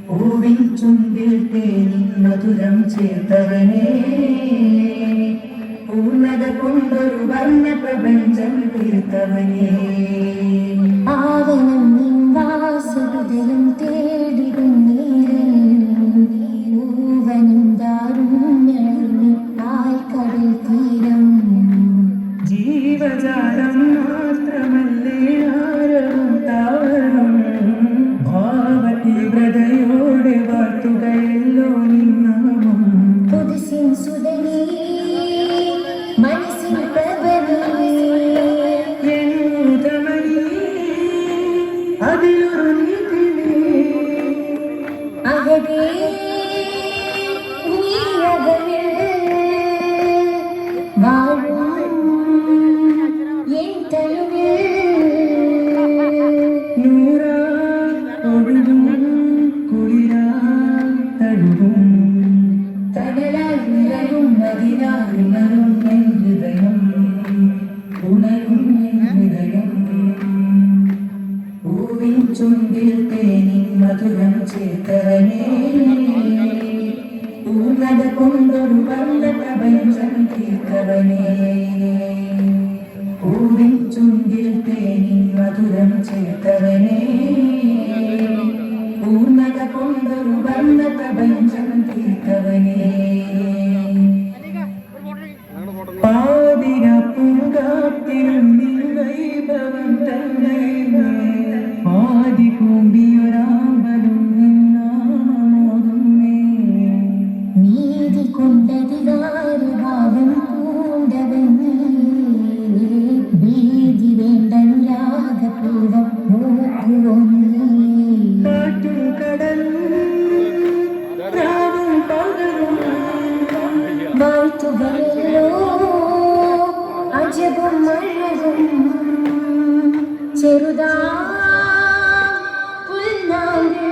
പൂവിൻ ചുണ്ടിൽ തേനിൻ മധുരം ചേർത്തവനേ, പൂർണ്ണത കൊണ്ടൊരു വർണ്ണ പ്രപഞ്ചം തീർത്തവനേ. ആവനം നിൻ വാസഹൃദയം തേടിടും നേരൂവനും ദാരുണ്യളിൽ ആൽക്കടൽ തീരം. ജീവജാലം മാത്രമല്ലേ ആരവും താവരും, ഭാവതീവ്രതയോടെ വാർത്തുകയല്ലോ നിന്നാമം. പുതുസിൻ സുതനീ മനസ്സിൻ പ്രഭവേ, അതിലൊരു നീതിലേ അകതേ നീ അകമിൽ വാഴും എൻ തനുവിൽ. നൂറാ ഒഴുകും കുളിരാ തഴുകും, തണലാൽ നിറയും മതിനാൽ ഉണരും എൻ ഹൃദയം, ഉണരും എൻ ഹൃദയം. പൂവിൻ ചുണ്ടിൽ തേനിൻ മധുരം ചേർത്തവനേ, പൂർണ്ണത കൊണ്ടൊരു വർണ്ണ പ്രപഞ്ചം തീർത്തവനേ. പൂവിൻ ചുണ്ടിൽ തേനിൻ മധുരം ചേർത്തവനേ, പൂർണ്ണത കൊണ്ടൊരു വർണ്ണ പ്രപഞ്ചം തീർത്തവനേ. പാതിര പൂങ്കാറ്റിലും വൈഭവം തന്നെ, ആദി പൂമ്പിയൊരാമ്പലും നിന്നാമോതുന്നേ. നീതി കൊണ്ടതികാരഭാവം പൂണ്ടവൻ നീ, ഭീതി വേണ്ടനുരാഗപൂർവം നോക്കുവോ നീ. കാറ്റും കടലും രാവും പകലും വാഴ്ത്തുകയല്ലോ അജബും മഴകും, ചെറുതാ പുൽനാട്